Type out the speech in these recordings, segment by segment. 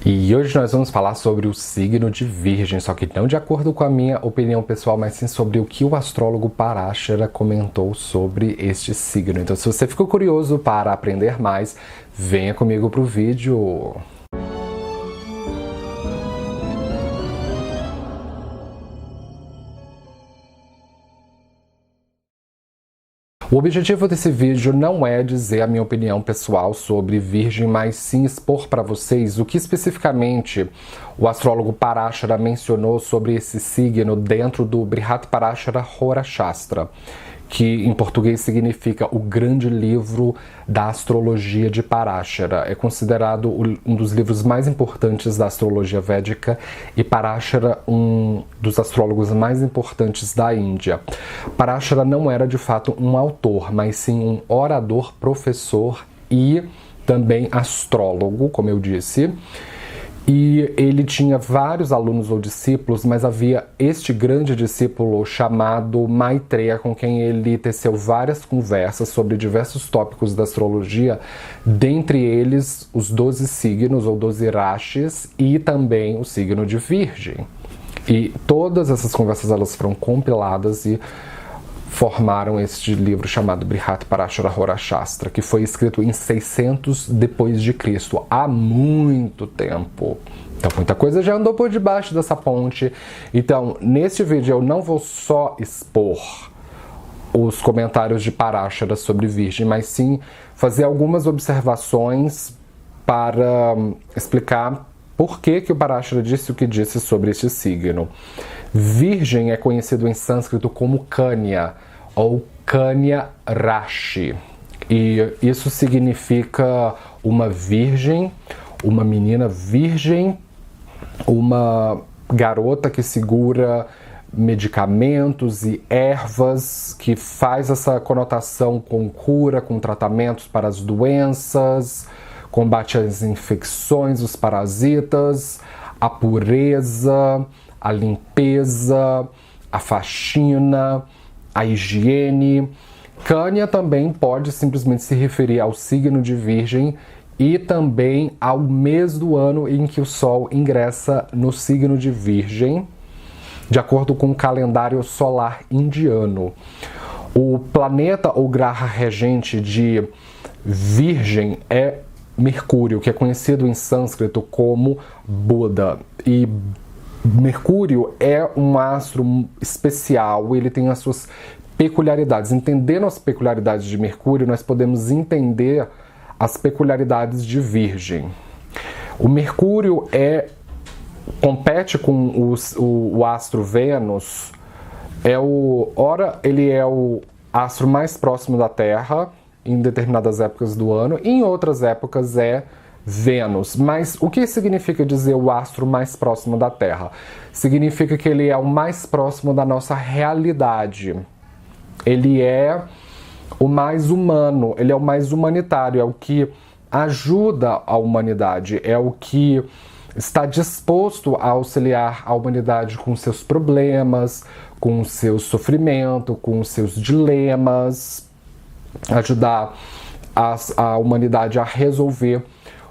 E hoje nós vamos falar sobre o signo de Virgem, só que não de acordo com a minha opinião pessoal, mas sim sobre o que o astrólogo Parashara comentou sobre este signo. Então, se você ficou curioso para aprender mais, venha comigo para o vídeo. O objetivo desse vídeo não é dizer a minha opinião pessoal sobre Virgem, mas sim expor para vocês o que especificamente o astrólogo Parashara mencionou sobre esse signo dentro do Brihadarashara Hora Shastra, que em português significa o grande livro da astrologia de Parashara. É considerado um dos livros mais importantes da astrologia védica e Parashara um dos astrólogos mais importantes da Índia. Parashara não era de fato um autor, mas sim um orador, professor e também astrólogo, como eu disse. E ele tinha vários alunos ou discípulos, mas havia este grande discípulo chamado Maitreya, com quem ele teceu várias conversas sobre diversos tópicos da astrologia, dentre eles os 12 signos ou 12 rashis e também o signo de Virgem. E todas essas conversas elas foram compiladas e formaram este livro chamado Brihadarashara Hora Shastra, que foi escrito em 600 depois de Cristo, há muito tempo. Então muita coisa já andou por debaixo dessa ponte. Então, neste vídeo eu não vou só expor os comentários de Parashara sobre Virgem, mas sim fazer algumas observações para explicar por que o Parashara disse o que disse sobre este signo. Virgem é conhecido em sânscrito como Kanya ou Kanya Rashi. E isso significa uma virgem, uma menina virgem, uma garota que segura medicamentos e ervas, que faz essa conotação com cura, com tratamentos para as doenças, combate às infecções, os parasitas, a pureza, a limpeza, a faxina, a higiene. Kanya também pode simplesmente se referir ao signo de Virgem e também ao mês do ano em que o Sol ingressa no signo de Virgem, de acordo com o calendário solar indiano. O planeta ou graha regente de Virgem é Mercúrio, que é conhecido em sânscrito como Buda. E Mercúrio é um astro especial, ele tem as suas peculiaridades. Entendendo as peculiaridades de Mercúrio, nós podemos entender as peculiaridades de Virgem. O Mercúrio compete com o astro Vênus, ele é o astro mais próximo da Terra em determinadas épocas do ano, e em outras épocas é Vênus. Mas o que significa dizer o astro mais próximo da Terra? Significa que ele é o mais próximo da nossa realidade. Ele é o mais humano, ele é o mais humanitário, é o que ajuda a humanidade, é o que está disposto a auxiliar a humanidade com seus problemas, com o seu sofrimento, com os seus dilemas, ajudar a humanidade a resolver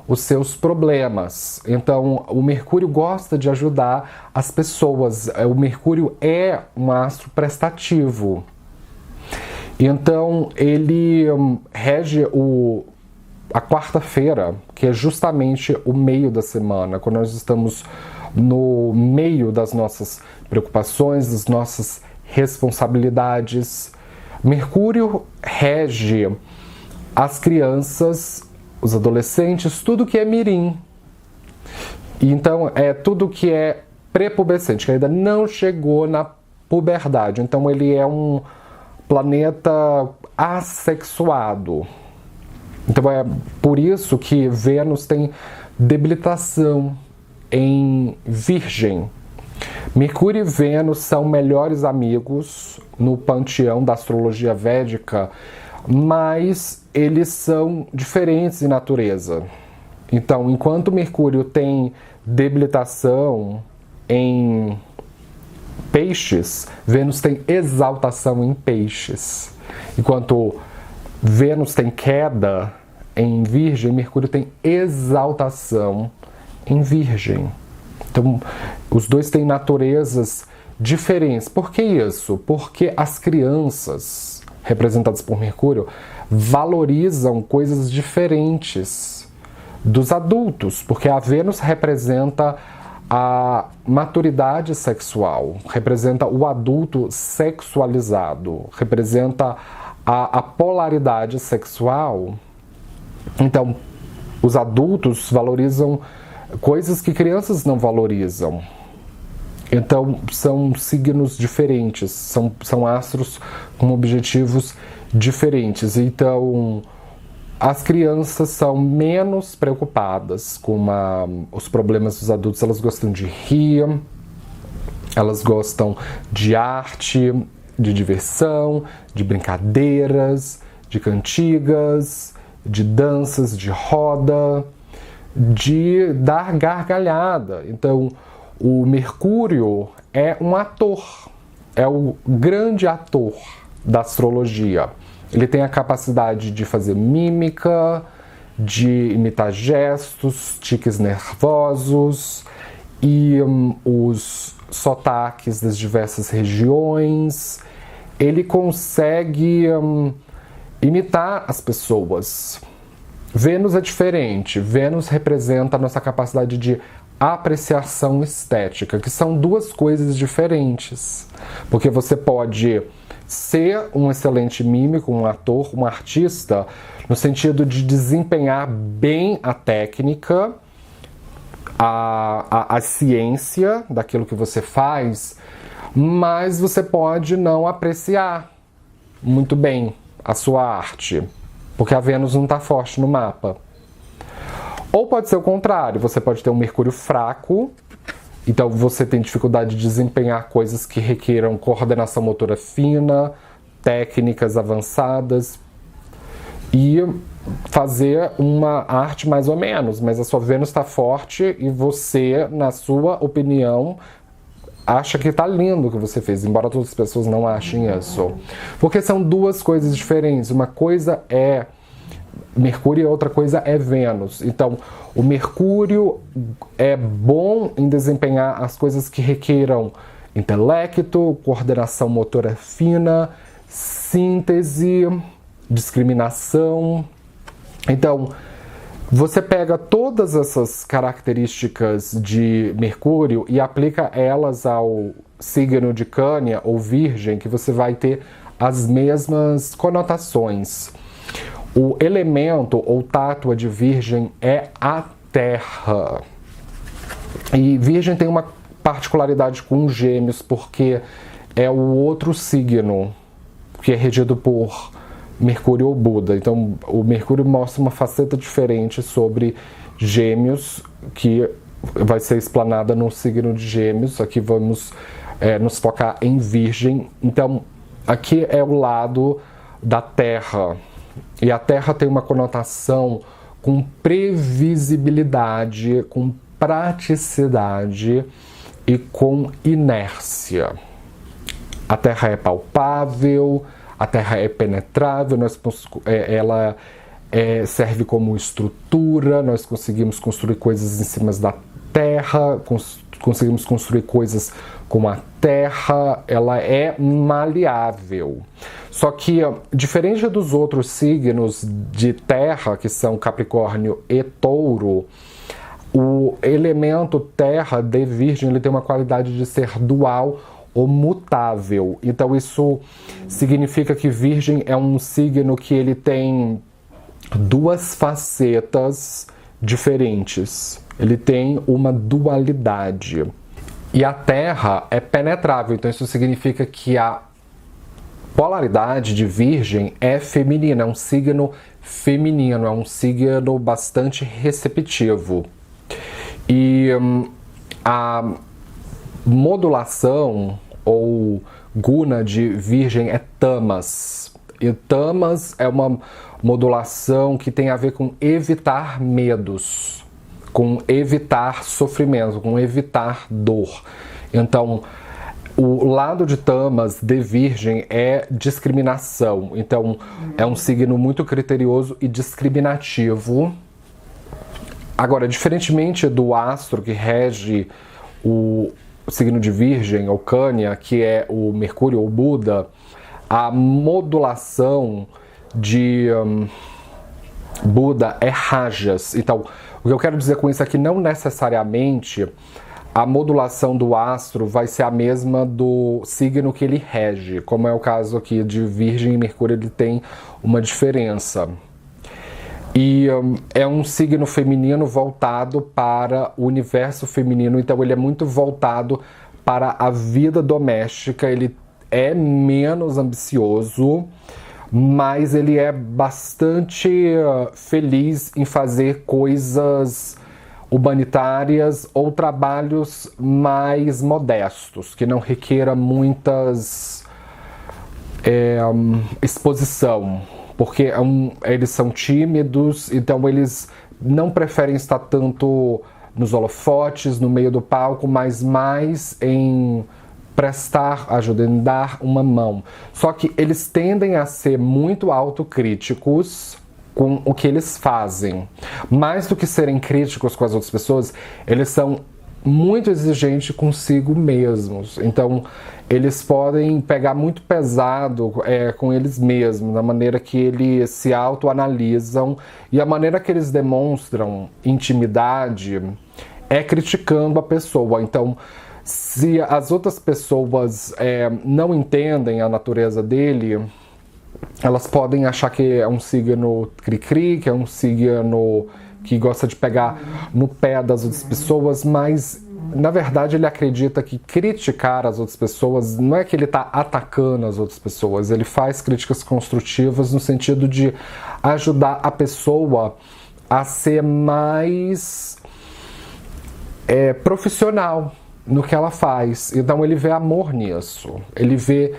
os seus problemas. Então, o Mercúrio gosta de ajudar as pessoas. O Mercúrio é um astro prestativo. Então, ele rege a quarta-feira, que é justamente o meio da semana, quando nós estamos no meio das nossas preocupações, das nossas responsabilidades. Mercúrio rege as crianças, os adolescentes, tudo que é mirim. Então, é tudo que é pré-pubescente, que ainda não chegou na puberdade. Então, ele é um planeta assexuado. Então, é por isso que Vênus tem debilitação em Virgem. Mercúrio e Vênus são melhores amigos no panteão da astrologia védica, mas eles são diferentes em natureza. Então, enquanto Mercúrio tem debilitação em Peixes, Vênus tem exaltação em Peixes. Enquanto Vênus tem queda em Virgem, Mercúrio tem exaltação em Virgem. Então, os dois têm naturezas diferentes. Por que isso? Porque as crianças, representadas por Mercúrio, valorizam coisas diferentes dos adultos, porque a Vênus representa a maturidade sexual, representa o adulto sexualizado, representa a polaridade sexual. Então, os adultos valorizam coisas que crianças não valorizam. Então, são signos diferentes, são astros com objetivos diferentes. Então, as crianças são menos preocupadas com os problemas dos adultos. Elas gostam de rir, elas gostam de arte, de diversão, de brincadeiras, de cantigas, de danças, de roda, de dar gargalhada. Então, o Mercúrio é um ator, é o grande ator da astrologia. Ele tem a capacidade de fazer mímica, de imitar gestos, tiques nervosos e os sotaques das diversas regiões. Ele consegue imitar as pessoas. Vênus é diferente. Vênus representa a nossa capacidade de apreciação estética, que são duas coisas diferentes. Porque você pode ser um excelente mímico, um ator, um artista, no sentido de desempenhar bem a técnica, a ciência daquilo que você faz, mas você pode não apreciar muito bem a sua arte, porque a Vênus não está forte no mapa. Ou pode ser o contrário, você pode ter um Mercúrio fraco, então você tem dificuldade de desempenhar coisas que requeram coordenação motora fina, técnicas avançadas e fazer uma arte mais ou menos, mas a sua Vênus está forte e você, na sua opinião, acha que está lindo o que você fez, embora todas as pessoas não achem isso. Porque são duas coisas diferentes. Uma coisa é Mercúrio e outra coisa é Vênus. Então, o Mercúrio é bom em desempenhar as coisas que requeram intelecto, coordenação motora fina, síntese, discriminação. Então, você pega todas essas características de Mercúrio e aplica elas ao signo de Cânia ou Virgem, que você vai ter as mesmas conotações. O elemento ou tátua de Virgem é a terra. E Virgem tem uma particularidade com Gêmeos, porque é o outro signo que é regido por Mercúrio ou Buda. Então, o Mercúrio mostra uma faceta diferente sobre Gêmeos, que vai ser explanada no signo de Gêmeos. Aqui vamos nos focar em Virgem. Então, aqui é o lado da Terra. E a Terra tem uma conotação com previsibilidade, com praticidade e com inércia. A Terra é palpável, a Terra é penetrável, ela serve como estrutura, nós conseguimos construir coisas em cima da Terra, conseguimos construir coisas com a Terra, ela é maleável. Só que, diferente dos outros signos de Terra, que são Capricórnio e Touro, o elemento Terra de Virgem ele tem uma qualidade de ser dual ou mutável. Então isso significa que Virgem é um signo que ele tem duas facetas diferentes. Ele tem uma dualidade. E a Terra é penetrável, então isso significa que a polaridade de Virgem é feminina, é um signo feminino, é um signo bastante receptivo. E a modulação ou guna de Virgem é Tamas. E Tamas é uma modulação que tem a ver com evitar medos, com evitar sofrimento, com evitar dor. Então, o lado de Tamas de Virgem é discriminação. Então, é um signo muito criterioso e discriminativo. Agora, diferentemente do astro que rege o signo de Virgem ou Cânia, que é o Mercúrio ou Buda, a modulação de Buda é Rajas. Então, o que eu quero dizer com isso é que não necessariamente a modulação do astro vai ser a mesma do signo que ele rege, como é o caso aqui de Virgem e Mercúrio, ele tem uma diferença. E é um signo feminino voltado para o universo feminino, então ele é muito voltado para a vida doméstica, ele é menos ambicioso, mas ele é bastante feliz em fazer coisas humanitárias ou trabalhos mais modestos, que não requeira muitas exposição, porque eles são tímidos, então eles não preferem estar tanto nos holofotes, no meio do palco, mas mais em prestar ajuda, em dar uma mão. Só que eles tendem a ser muito autocríticos com o que eles fazem. Mais do que serem críticos com as outras pessoas, eles são muito exigentes consigo mesmos. Então, eles podem pegar muito pesado com eles mesmos, na maneira que eles se autoanalisam, e a maneira que eles demonstram intimidade é criticando a pessoa. Então, se as outras pessoas não entendem a natureza dele, elas podem achar que é um signo cri-cri, que é um signo que gosta de pegar no pé das outras pessoas, mas na verdade ele acredita que criticar as outras pessoas não é que ele está atacando as outras pessoas, ele faz críticas construtivas no sentido de ajudar a pessoa a ser mais profissional no que ela faz. Então ele vê amor nisso, ele vê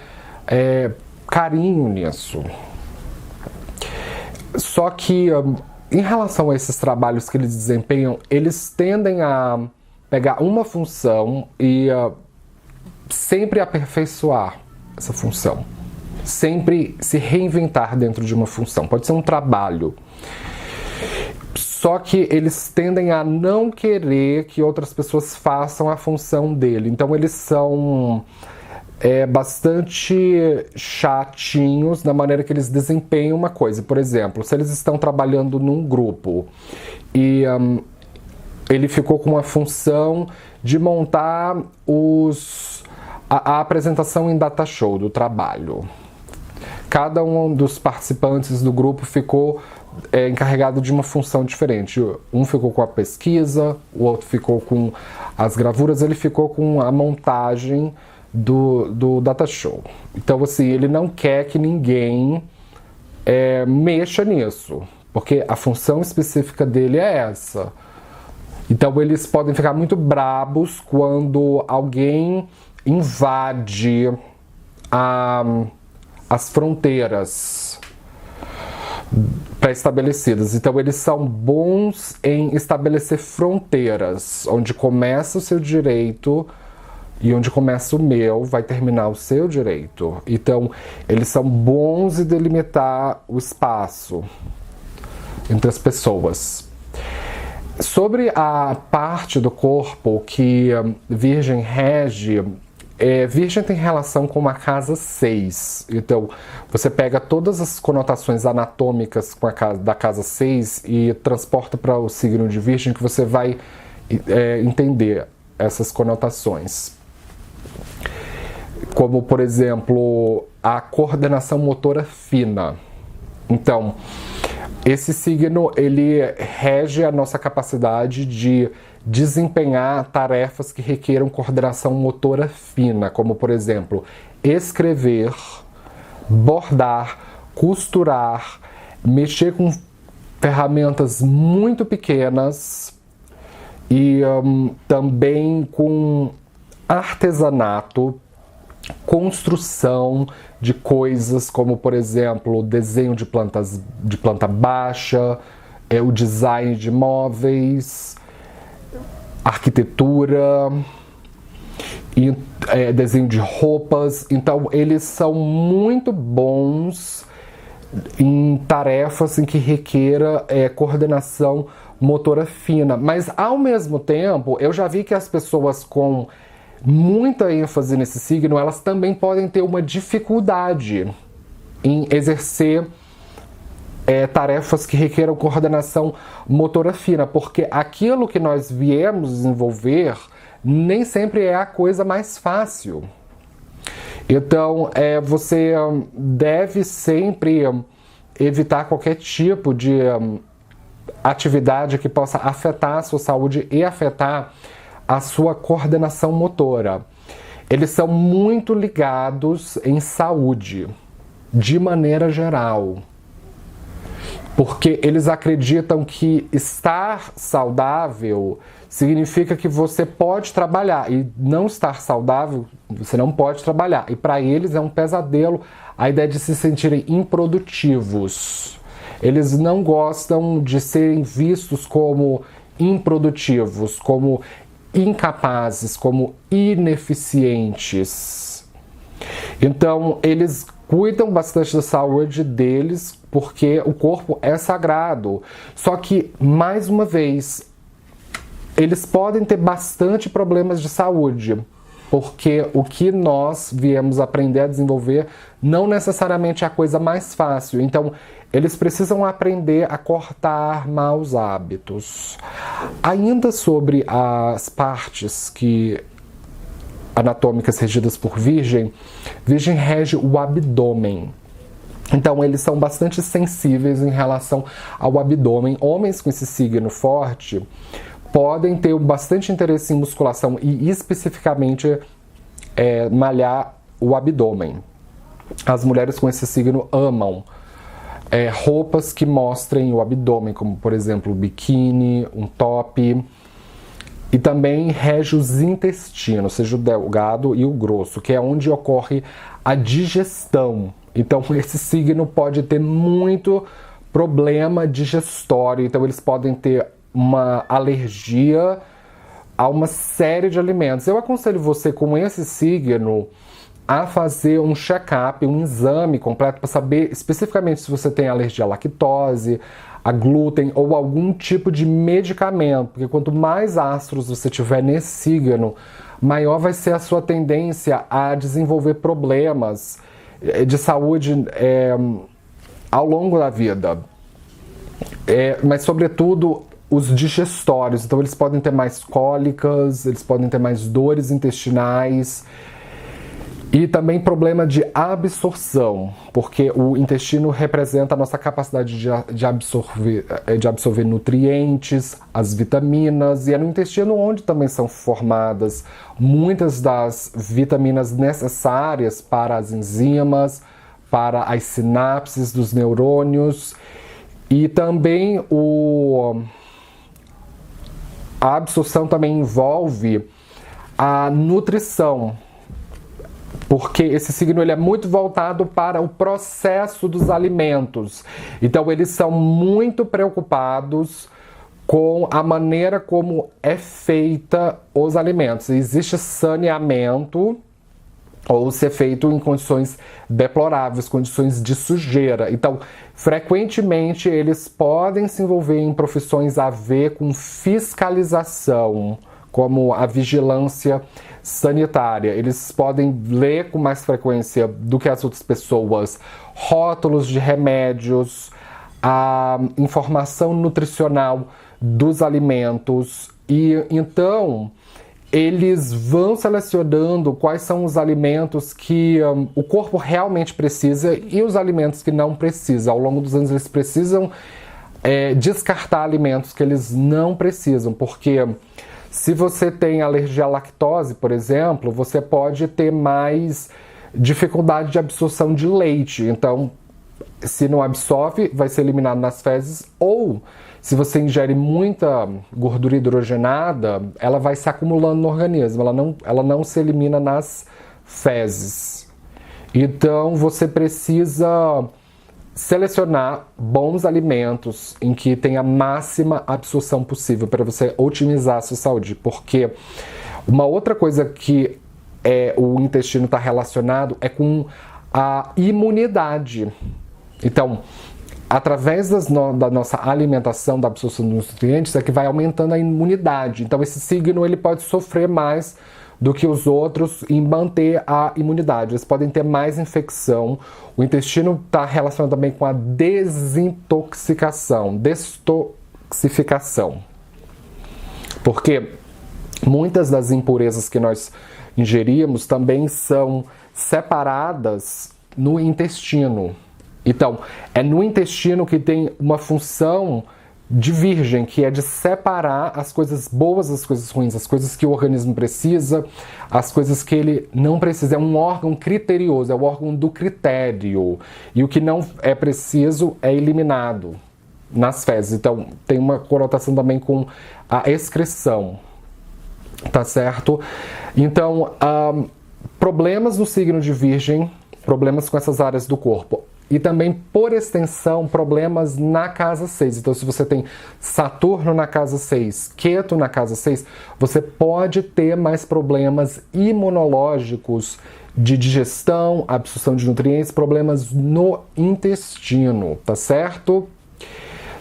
carinho nisso. Só que em relação a esses trabalhos que eles desempenham, eles tendem a pegar uma função e sempre aperfeiçoar essa função, sempre se reinventar dentro de uma função. Pode ser um trabalho. Só que eles tendem a não querer que outras pessoas façam a função dele. Então eles são bastante chatinhos na maneira que eles desempenham uma coisa. Por exemplo, se eles estão trabalhando num grupo e ele ficou com a função de montar a apresentação em data show do trabalho. Cada um dos participantes do grupo ficou encarregado de uma função diferente. Um ficou com a pesquisa, o outro ficou com as gravuras, ele ficou com a montagem do data show. Então, assim, ele não quer que ninguém mexa nisso, porque a função específica dele é essa. Então, eles podem ficar muito brabos quando alguém invade as fronteiras pré-estabelecidas. Então, eles são bons em estabelecer fronteiras, onde começa o seu direito e onde começa o meu, vai terminar o seu direito. Então, eles são bons em delimitar o espaço entre as pessoas. Sobre a parte do corpo que Virgem rege, Virgem tem relação com a casa 6. Então, você pega todas as conotações anatômicas da casa 6 e transporta para o signo de Virgem, que você vai entender essas conotações. Como, por exemplo, a coordenação motora fina. Então, esse signo, ele rege a nossa capacidade de desempenhar tarefas que requeram coordenação motora fina, como, por exemplo, escrever, bordar, costurar, mexer com ferramentas muito pequenas e também com artesanato, construção de coisas como, por exemplo, o desenho de planta baixa, o design de móveis, arquitetura, e desenho de roupas. Então, eles são muito bons em tarefas em que requeira coordenação motora fina. Mas, ao mesmo tempo, eu já vi que as pessoas com muita ênfase nesse signo, elas também podem ter uma dificuldade em exercer tarefas que requeram coordenação motora fina, porque aquilo que nós viemos desenvolver nem sempre é a coisa mais fácil. Então, você deve sempre evitar qualquer tipo de atividade que possa afetar a sua saúde e afetar a sua coordenação motora. Eles são muito ligados em saúde, de maneira geral. Porque eles acreditam que estar saudável significa que você pode trabalhar, e não estar saudável, você não pode trabalhar. E para eles é um pesadelo a ideia de se sentirem improdutivos. Eles não gostam de serem vistos como improdutivos, como incapazes, como ineficientes. Então, eles cuidam bastante da saúde deles, porque o corpo é sagrado. Só que, mais uma vez, eles podem ter bastante problemas de saúde, porque o que nós viemos aprender a desenvolver não necessariamente é a coisa mais fácil. Então, eles precisam aprender a cortar maus hábitos. Ainda sobre as partes anatômicas regidas por Virgem, Virgem rege o abdômen. Então, eles são bastante sensíveis em relação ao abdômen. Homens com esse signo forte podem ter bastante interesse em musculação e especificamente malhar o abdômen. As mulheres com esse signo amam roupas que mostrem o abdômen, como por exemplo um biquíni, um top. E também rege os intestinos, seja o delgado e o grosso, que é onde ocorre a digestão. Então, esse signo pode ter muito problema digestório. Então, eles podem ter uma alergia a uma série de alimentos. Eu aconselho você, com esse signo, a fazer um check-up, um exame completo para saber especificamente se você tem alergia à lactose, a glúten ou algum tipo de medicamento, porque quanto mais astros você tiver nesse signo, maior vai ser a sua tendência a desenvolver problemas de saúde ao longo da vida. Mas, sobretudo, os digestórios. Então, eles podem ter mais cólicas, eles podem ter mais dores intestinais. E também problema de absorção, porque o intestino representa a nossa capacidade de absorver nutrientes, as vitaminas, e é no intestino onde também são formadas muitas das vitaminas necessárias para as enzimas, para as sinapses dos neurônios, e também a absorção também envolve a nutrição, porque esse signo ele é muito voltado para o processo dos alimentos. Então, eles são muito preocupados com a maneira como é feita os alimentos. Existe saneamento, ou se é feito em condições deploráveis, condições de sujeira. Então, frequentemente, eles podem se envolver em profissões a ver com fiscalização, como a vigilância sanitária. Eles podem ler com mais frequência do que as outras pessoas rótulos de remédios, a informação nutricional dos alimentos, e então eles vão selecionando quais são os alimentos que o corpo realmente precisa e os alimentos que não precisa. Ao longo dos anos eles precisam descartar alimentos que eles não precisam, porque se você tem alergia à lactose, por exemplo, você pode ter mais dificuldade de absorção de leite. Então, se não absorve, vai ser eliminado nas fezes, ou se você ingere muita gordura hidrogenada, ela vai se acumulando no organismo, ela não se elimina nas fezes. Então, você precisa selecionar bons alimentos em que tem a máxima absorção possível para você otimizar a sua saúde, porque uma outra coisa que o intestino está relacionado é com a imunidade. Então, através da nossa alimentação, da absorção dos nutrientes, é que vai aumentando a imunidade. Então, esse signo ele pode sofrer mais do que os outros em manter a imunidade. Eles podem ter mais infecção. O intestino está relacionado também com a desintoxicação, destoxificação. Porque muitas das impurezas que nós ingerimos também são separadas no intestino. Então, é no intestino que tem uma função de virgem, que é de separar as coisas boas das coisas ruins, as coisas que o organismo precisa, as coisas que ele não precisa. É um órgão criterioso, é o órgão do critério. E o que não é preciso é eliminado nas fezes. Então, tem uma conotação também com a excreção, tá certo? Então, problemas no signo de Virgem, problemas com essas áreas do corpo. E também, por extensão, problemas na casa 6. Então, se você tem Saturno na casa 6, Queto na casa 6, você pode ter mais problemas imunológicos de digestão, absorção de nutrientes, problemas no intestino, tá certo?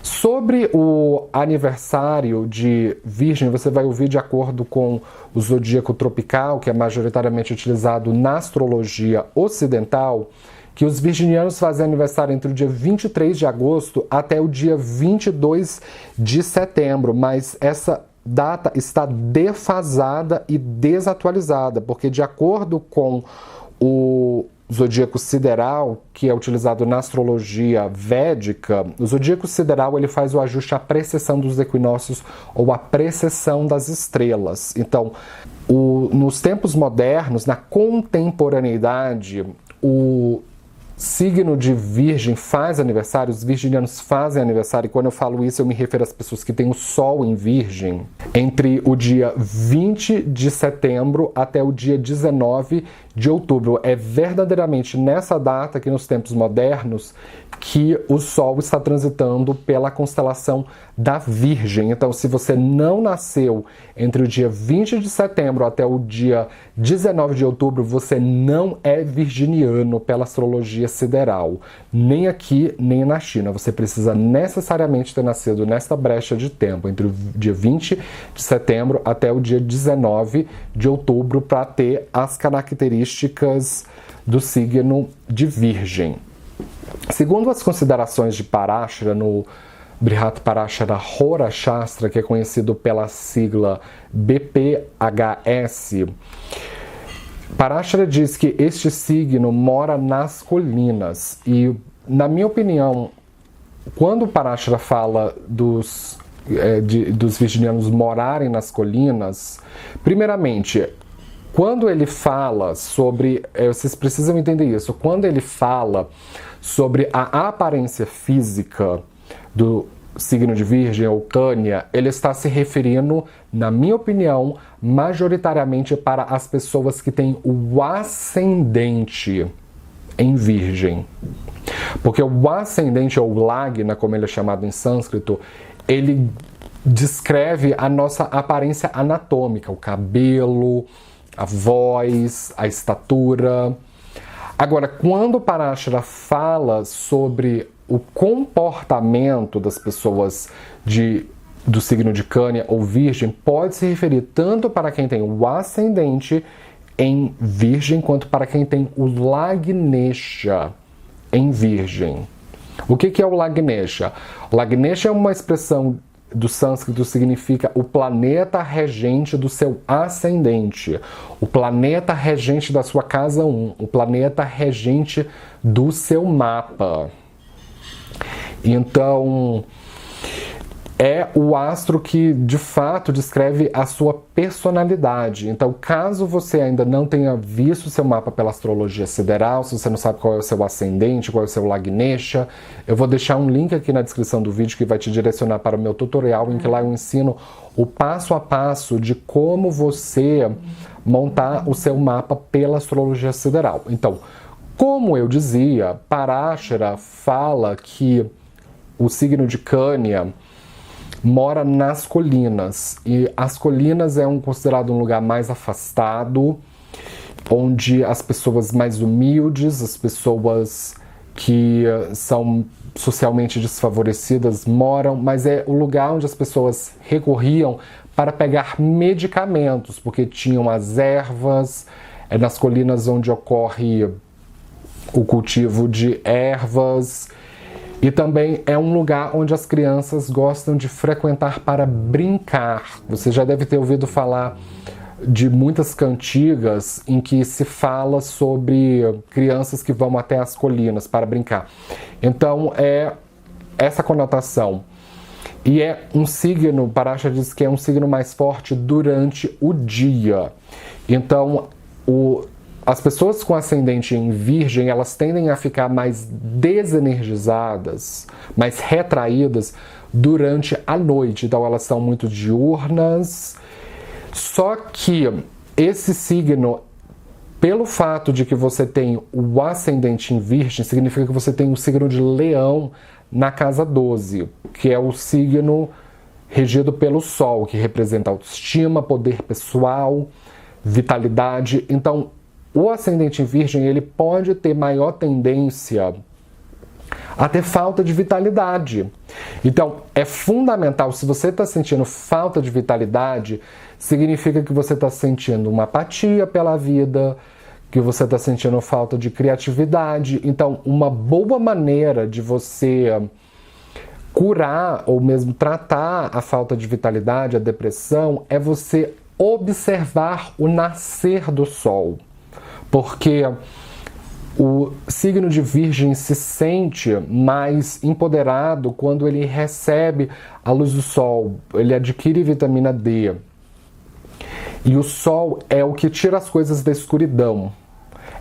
Sobre o aniversário de Virgem, você vai ouvir de acordo com o zodíaco tropical, que é majoritariamente utilizado na astrologia ocidental, que os virginianos fazem aniversário entre o dia 23 de agosto até o dia 22 de setembro, mas essa data está defasada e desatualizada, porque de acordo com o zodíaco sideral, que é utilizado na astrologia védica, o zodíaco sideral ele faz o ajuste à precessão dos equinócios ou à precessão das estrelas. Então, nos tempos modernos, na contemporaneidade, o signo de Virgem faz aniversário, os virginianos fazem aniversário, e quando eu falo isso eu me refiro às pessoas que têm o Sol em Virgem, entre o dia 20 de setembro até o dia 19 de outubro. É verdadeiramente nessa data que nos tempos modernos que o Sol está transitando pela constelação da Virgem. Então, se você não nasceu entre o dia 20 de setembro até o dia 19 de outubro, você não é virginiano pela astrologia sideral, nem aqui, nem na China. Você precisa necessariamente ter nascido nesta brecha de tempo, entre o dia 20 de setembro até o dia 19 de outubro, para ter as características do signo de Virgem. Segundo as considerações de Parashara, no Brihat Parashara Hora Shastra, que é conhecido pela sigla BPHS, Parashara diz que este signo mora nas colinas. E, na minha opinião, quando Parashara fala dos virginianos morarem nas colinas, primeiramente, quando ele fala sobre, vocês precisam entender isso, quando ele fala sobre a aparência física do signo de Virgem ou Cânia, ele está se referindo, na minha opinião, majoritariamente para as pessoas que têm o ascendente em Virgem. Porque o ascendente, ou Lagna, como ele é chamado em sânscrito, ele descreve a nossa aparência anatômica, o cabelo, a voz, a estatura. Agora, quando Parashara fala sobre o comportamento das pessoas do signo de Cânia ou Virgem, pode se referir tanto para quem tem o ascendente em Virgem, quanto para quem tem o Lagnesha em Virgem. O que é o Lagnesha? O Lagnesha é uma expressão do sânscrito, significa o planeta regente do seu ascendente, o planeta regente da sua casa 1, o planeta regente do seu mapa. Então, é o astro que, de fato, descreve a sua personalidade. Então, caso você ainda não tenha visto o seu mapa pela astrologia sideral, se você não sabe qual é o seu ascendente, qual é o seu Lagnesha, eu vou deixar um link aqui na descrição do vídeo que vai te direcionar para o meu tutorial, em que lá eu ensino o passo a passo de como você montar o seu mapa pela astrologia sideral. Então, como eu dizia, Parashara fala que o signo de Cânia mora nas colinas, e as colinas é considerado um lugar mais afastado, onde as pessoas mais humildes, as pessoas que são socialmente desfavorecidas moram, mas é o lugar onde as pessoas recorriam para pegar medicamentos, porque tinham as ervas, nas colinas onde ocorre o cultivo de ervas, e também é um lugar onde as crianças gostam de frequentar para brincar. Você já deve ter ouvido falar de muitas cantigas em que se fala sobre crianças que vão até as colinas para brincar. Então é essa conotação. E é um signo, Parashara diz que é um signo mais forte durante o dia. Então as pessoas com ascendente em Virgem, elas tendem a ficar mais desenergizadas, mais retraídas durante a noite. Então elas são muito diurnas. Só que esse signo, pelo fato de que você tem o ascendente em Virgem, significa que você tem o signo de Leão na casa 12, que é o signo regido pelo Sol, que representa autoestima, poder pessoal, vitalidade. Então, o ascendente em Virgem, ele pode ter maior tendência a ter falta de vitalidade. Então, é fundamental, se você está sentindo falta de vitalidade, significa que você está sentindo uma apatia pela vida, que você está sentindo falta de criatividade. Então, uma boa maneira de você curar ou mesmo tratar a falta de vitalidade, a depressão, é você observar o nascer do Sol. Porque o signo de Virgem se sente mais empoderado quando ele recebe a luz do Sol, ele adquire vitamina D. E o Sol é o que tira as coisas da escuridão,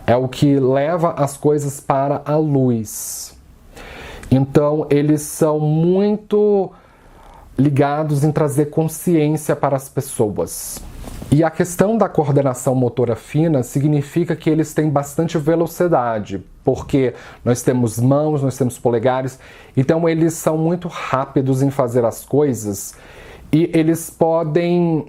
é o que leva as coisas para a luz. Então, eles são muito ligados em trazer consciência para as pessoas. E a questão da coordenação motora fina significa que eles têm bastante velocidade, porque nós temos mãos, nós temos polegares, então eles são muito rápidos em fazer as coisas e eles podem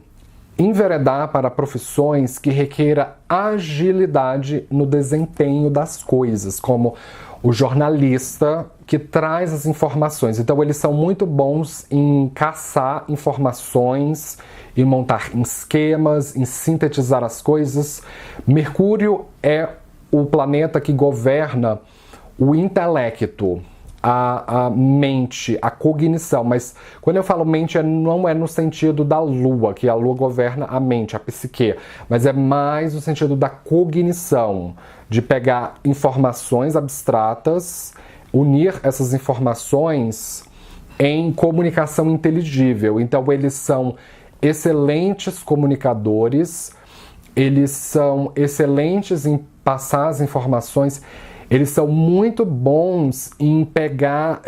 enveredar para profissões que requeira agilidade no desempenho das coisas, como o jornalista que traz as informações. Então eles são muito bons em caçar informações, em montar esquemas, em sintetizar as coisas. Mercúrio é o planeta que governa o intelecto, a mente, a cognição. Mas quando eu falo mente, não é no sentido da Lua, que a Lua governa a mente, a psique, mas é mais no sentido da cognição, de pegar informações abstratas, unir essas informações em comunicação inteligível. Então eles são excelentes comunicadores, eles são excelentes em passar as informações, eles são muito bons em pegar,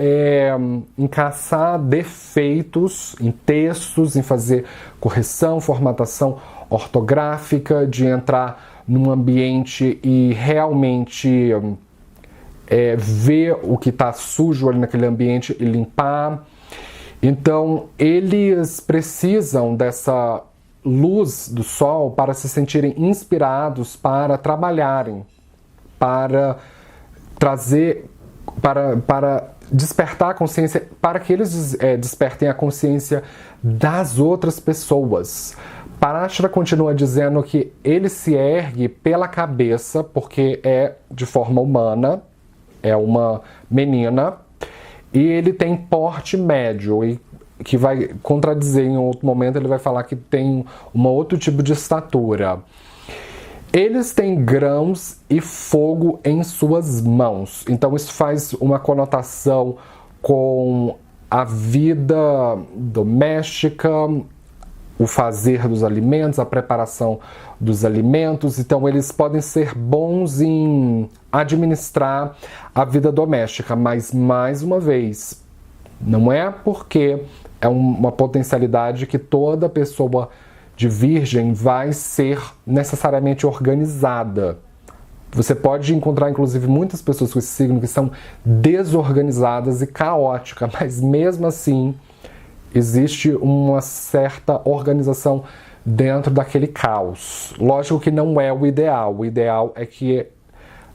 em caçar defeitos em textos, em fazer correção, formatação ortográfica, de entrar num ambiente e realmente ver o que está sujo ali naquele ambiente e limpar. Então, eles precisam dessa luz do Sol para se sentirem inspirados para trabalharem, para trazer, para despertar a consciência, para que eles despertem a consciência das outras pessoas. Parashara continua dizendo que ele se ergue pela cabeça, porque é de forma humana, é uma menina, e ele tem porte médio, e que vai contradizer em outro momento, ele vai falar que tem um outro tipo de estatura. Eles têm grãos e fogo em suas mãos, então isso faz uma conotação com a vida doméstica, o fazer dos alimentos, a preparação dos alimentos. Então eles podem ser bons em administrar a vida doméstica, mas mais uma vez, não é porque é uma potencialidade que toda pessoa de Virgem vai ser necessariamente organizada. Você pode encontrar, inclusive, muitas pessoas com esse signo que são desorganizadas e caóticas, mas mesmo assim existe uma certa organização dentro daquele caos. Lógico que não é o ideal. O ideal é que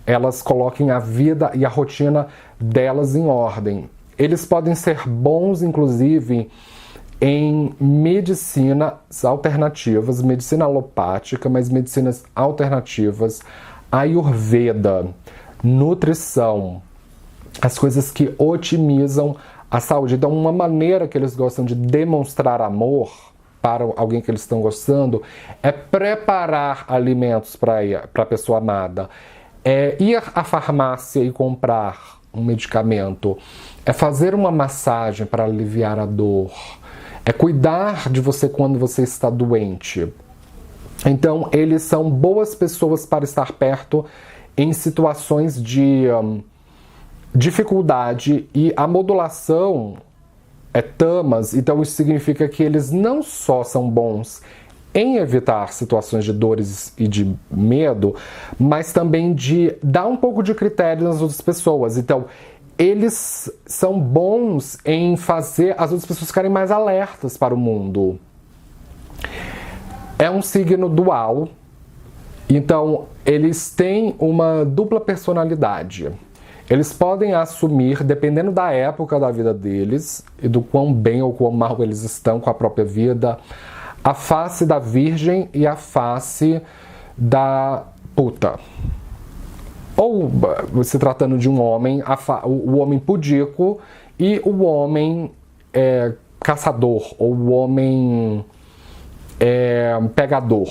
elas coloquem a vida e a rotina delas em ordem. Eles podem ser bons, inclusive, em medicinas alternativas, medicina alopática, mas medicinas alternativas, Ayurveda, nutrição, as coisas que otimizam a saúde. Então, uma maneira que eles gostam de demonstrar amor para alguém que eles estão gostando é preparar alimentos para a pessoa amada, é ir à farmácia e comprar um medicamento, é fazer uma massagem para aliviar a dor, é cuidar de você quando você está doente. Então, eles são boas pessoas para estar perto em situações de dificuldade, e a modulação é tamas, então isso significa que eles não só são bons em evitar situações de dores e de medo, mas também de dar um pouco de critério nas outras pessoas. Então, eles são bons em fazer as outras pessoas ficarem mais alertas para o mundo. É um signo dual, então eles têm uma dupla personalidade. Eles podem assumir, dependendo da época da vida deles e do quão bem ou quão mal eles estão com a própria vida, a face da virgem e a face da puta. Ou, se tratando de um homem, o homem pudico e o homem caçador, ou o homem pegador.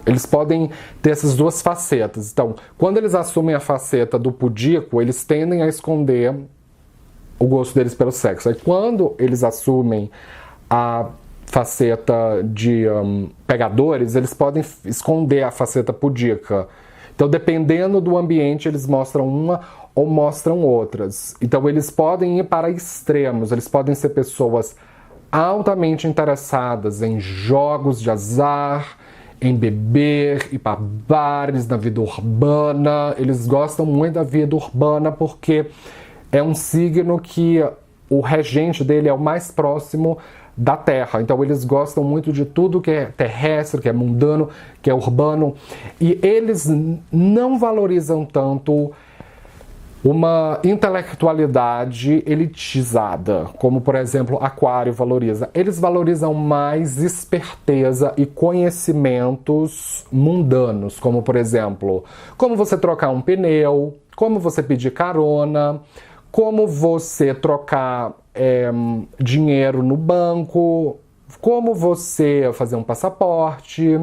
Eles podem ter essas duas facetas. Então, quando eles assumem a faceta do pudico, eles tendem a esconder o gosto deles pelo sexo. Aí, quando eles assumem a faceta de pegadores, eles podem esconder a faceta pudica. Então, dependendo do ambiente, eles mostram uma ou mostram outras. Então, eles podem ir para extremos. Eles podem ser pessoas altamente interessadas em jogos de azar, em beber, ir para bares, na vida urbana. Eles gostam muito da vida urbana porque é um signo que o regente dele é o mais próximo da Terra. Então eles gostam muito de tudo que é terrestre, que é mundano, que é urbano. E eles não valorizam tanto uma intelectualidade elitizada, como, por exemplo, Aquário valoriza. Eles valorizam mais esperteza e conhecimentos mundanos, como, por exemplo, como você trocar um pneu, como você pedir carona, como você trocar dinheiro no banco, como você fazer um passaporte,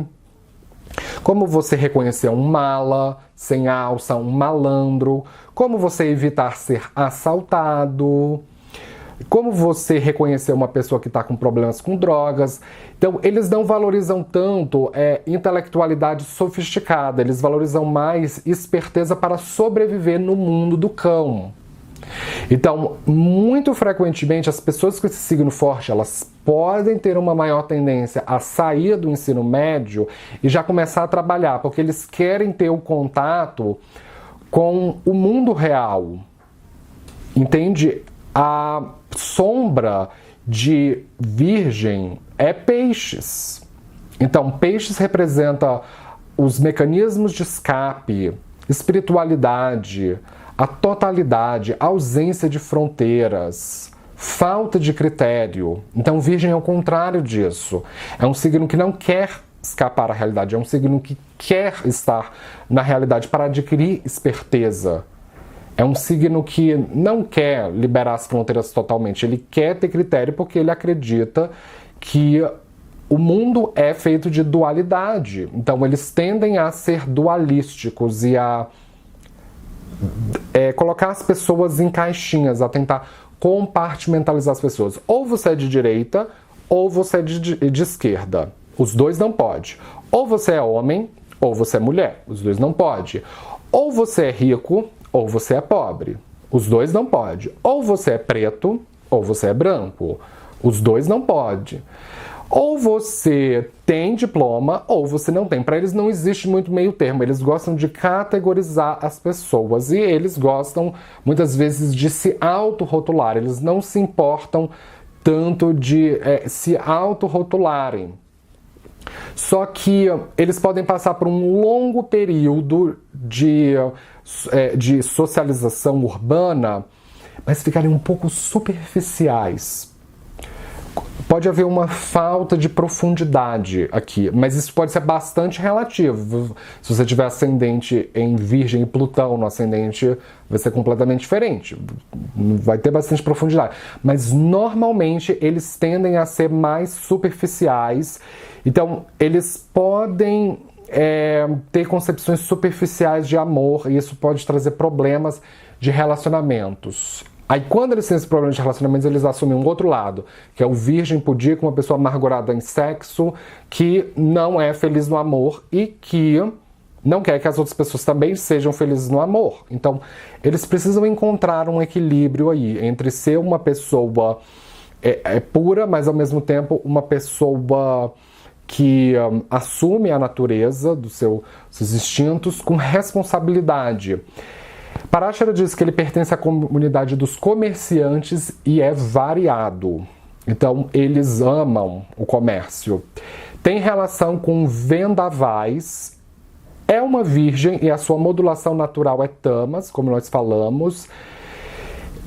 como você reconhecer um mala sem alça, um malandro, como você evitar ser assaltado, como você reconhecer uma pessoa que está com problemas com drogas. Então, eles não valorizam tanto intelectualidade sofisticada, eles valorizam mais esperteza para sobreviver no mundo do cão. Então, muito frequentemente, as pessoas com esse signo forte, elas podem ter uma maior tendência a sair do ensino médio e já começar a trabalhar, porque eles querem ter o contato com o mundo real. Entende? A sombra de Virgem é Peixes. Então, Peixes representa os mecanismos de escape, espiritualidade, a totalidade, a ausência de fronteiras, falta de critério. Então, Virgem é o contrário disso. É um signo que não quer escapar da realidade, é um signo que quer estar na realidade para adquirir esperteza. É um signo que não quer liberar as fronteiras totalmente, ele quer ter critério porque ele acredita que o mundo é feito de dualidade. Então, eles tendem a ser dualísticos e a colocar as pessoas em caixinhas, a tentar compartimentalizar as pessoas. Ou você é de direita, ou você é de esquerda. Os dois não pode. Ou você é homem, ou você é mulher. Os dois não pode. Ou você é rico, ou você é pobre. Os dois não pode. Ou você é preto, ou você é branco. Os dois não pode. Ou você tem diploma, ou você não tem. Para eles não existe muito meio termo. Eles gostam de categorizar as pessoas. E eles gostam, muitas vezes, de se autorrotular. Eles não se importam tanto de se autorrotularem. Só que eles podem passar por um longo período de socialização urbana, mas ficarem um pouco superficiais. Pode haver uma falta de profundidade aqui, mas isso pode ser bastante relativo. Se você tiver ascendente em Virgem e Plutão no ascendente, vai ser completamente diferente. Vai ter bastante profundidade. Mas normalmente eles tendem a ser mais superficiais. Então, eles podem ter concepções superficiais de amor, e isso pode trazer problemas de relacionamentos. Aí, quando eles têm esse problema de relacionamentos, eles assumem um outro lado, que é o virgem pudico, uma pessoa amargurada em sexo, que não é feliz no amor e que não quer que as outras pessoas também sejam felizes no amor. Então, eles precisam encontrar um equilíbrio aí entre ser uma pessoa pura, mas ao mesmo tempo uma pessoa que assume a natureza dos seus instintos com responsabilidade. Parashara diz que ele pertence à comunidade dos comerciantes e é variado. Então, eles amam o comércio. Tem relação com vendavais. É uma virgem e a sua modulação natural é tamas, como nós falamos.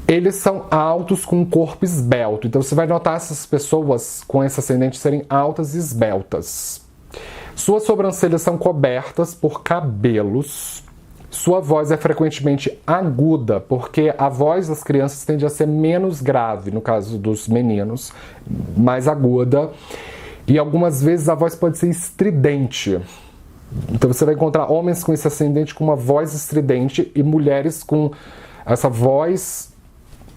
Eles são altos com um corpo esbelto. Então, você vai notar essas pessoas com esse ascendente serem altas e esbeltas. Suas sobrancelhas são cobertas por cabelos. Sua voz é frequentemente aguda, porque a voz das crianças tende a ser menos grave, no caso dos meninos, mais aguda. E algumas vezes a voz pode ser estridente. Então você vai encontrar homens com esse ascendente com uma voz estridente e mulheres com essa voz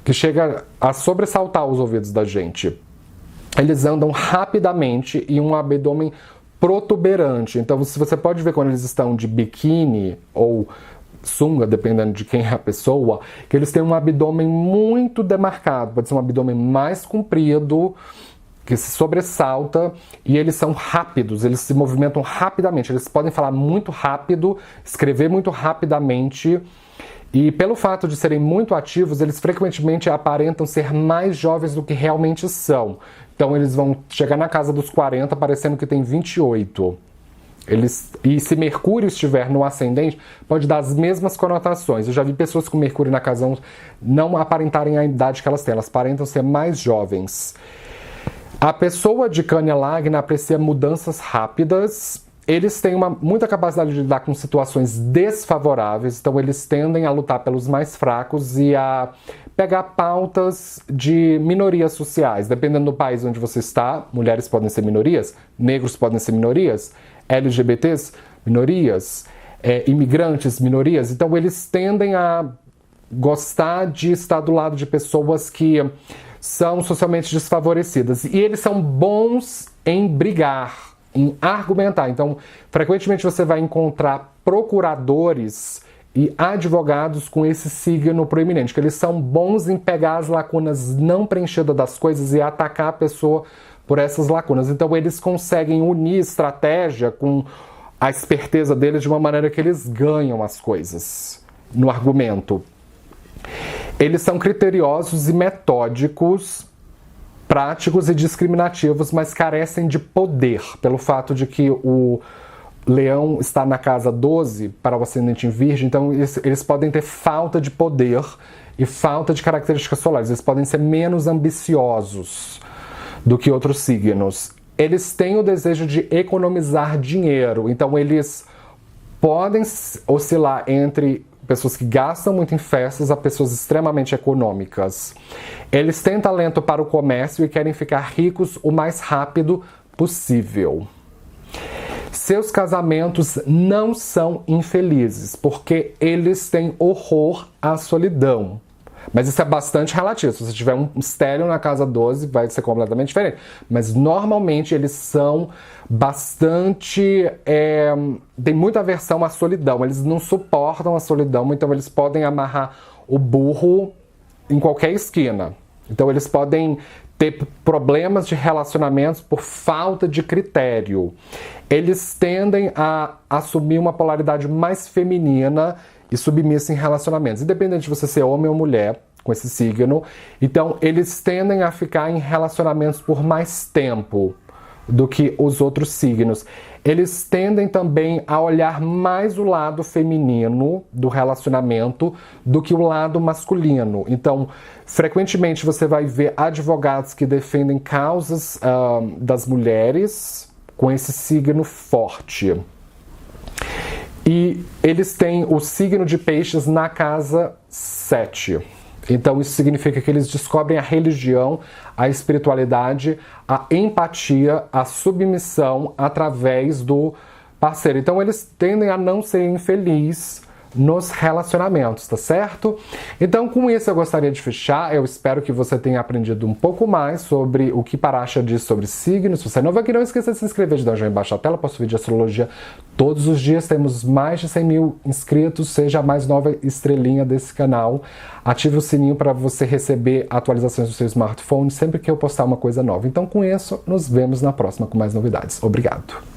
que chega a sobressaltar os ouvidos da gente. Eles andam rapidamente e um abdômen protuberante. Então você pode ver quando eles estão de biquíni ou sunga, dependendo de quem é a pessoa, que eles têm um abdômen muito demarcado. Pode ser um abdômen mais comprido, que se sobressalta, e eles são rápidos, eles se movimentam rapidamente. Eles podem falar muito rápido, escrever muito rapidamente, e pelo fato de serem muito ativos, eles frequentemente aparentam ser mais jovens do que realmente são. Então eles vão chegar na casa dos 40 parecendo que tem 28. E se Mercúrio estiver no ascendente, pode dar as mesmas conotações. Eu já vi pessoas com Mercúrio na casa 11 não aparentarem a idade que elas têm, elas aparentam ser mais jovens. A pessoa de Kanya Lagna aprecia mudanças rápidas. Eles têm muita capacidade de lidar com situações desfavoráveis, então eles tendem a lutar pelos mais fracos e a pegar pautas de minorias sociais. Dependendo do país onde você está, mulheres podem ser minorias, negros podem ser minorias, LGBTs, minorias, imigrantes, minorias. Então eles tendem a gostar de estar do lado de pessoas que são socialmente desfavorecidas. E eles são bons em brigar, em argumentar. Então, frequentemente você vai encontrar procuradores e advogados com esse signo proeminente, que eles são bons em pegar as lacunas não preenchidas das coisas e atacar a pessoa por essas lacunas. Então, eles conseguem unir estratégia com a esperteza deles de uma maneira que eles ganham as coisas no argumento. Eles são criteriosos e metódicos, práticos e discriminativos, mas carecem de poder, pelo fato de que o Leão está na casa 12 para o ascendente em Virgem, então eles podem ter falta de poder e falta de características solares. Eles podem ser menos ambiciosos do que outros signos. Eles têm o desejo de economizar dinheiro, então eles podem oscilar entre pessoas que gastam muito em festas a pessoas extremamente econômicas. Eles têm talento para o comércio e querem ficar ricos o mais rápido possível. Seus casamentos não são infelizes, porque eles têm horror à solidão. Mas isso é bastante relativo. Se você tiver um estéril na casa 12, vai ser completamente diferente. Mas normalmente eles são bastante... tem muita aversão à solidão. Eles não suportam a solidão, então eles podem amarrar o burro em qualquer esquina. Então eles podem ter problemas de relacionamentos por falta de critério. Eles tendem a assumir uma polaridade mais feminina e submissa em relacionamentos, independente de você ser homem ou mulher com esse signo. Então, eles tendem a ficar em relacionamentos por mais tempo do que os outros signos. Eles tendem também a olhar mais o lado feminino do relacionamento do que o lado masculino. Então, frequentemente você vai ver advogados que defendem causas das mulheres com esse signo forte. E eles têm o signo de Peixes na casa 7. Então isso significa que eles descobrem a religião, a espiritualidade, a empatia, a submissão através do parceiro. Então eles tendem a não ser infelizes nos relacionamentos, tá certo? Então com isso eu gostaria de fechar. Eu espero que você tenha aprendido um pouco mais sobre o que Parashara diz sobre signos. Se você é novo aqui, não esqueça de se inscrever, de dar um joinha embaixo da tela. Posto vídeo de astrologia todos os dias. Temos mais de 100 mil inscritos. Seja a mais nova estrelinha desse canal. Ative o sininho para você receber atualizações do seu smartphone sempre que eu postar uma coisa nova. Então com isso, nos vemos na próxima com mais novidades. Obrigado!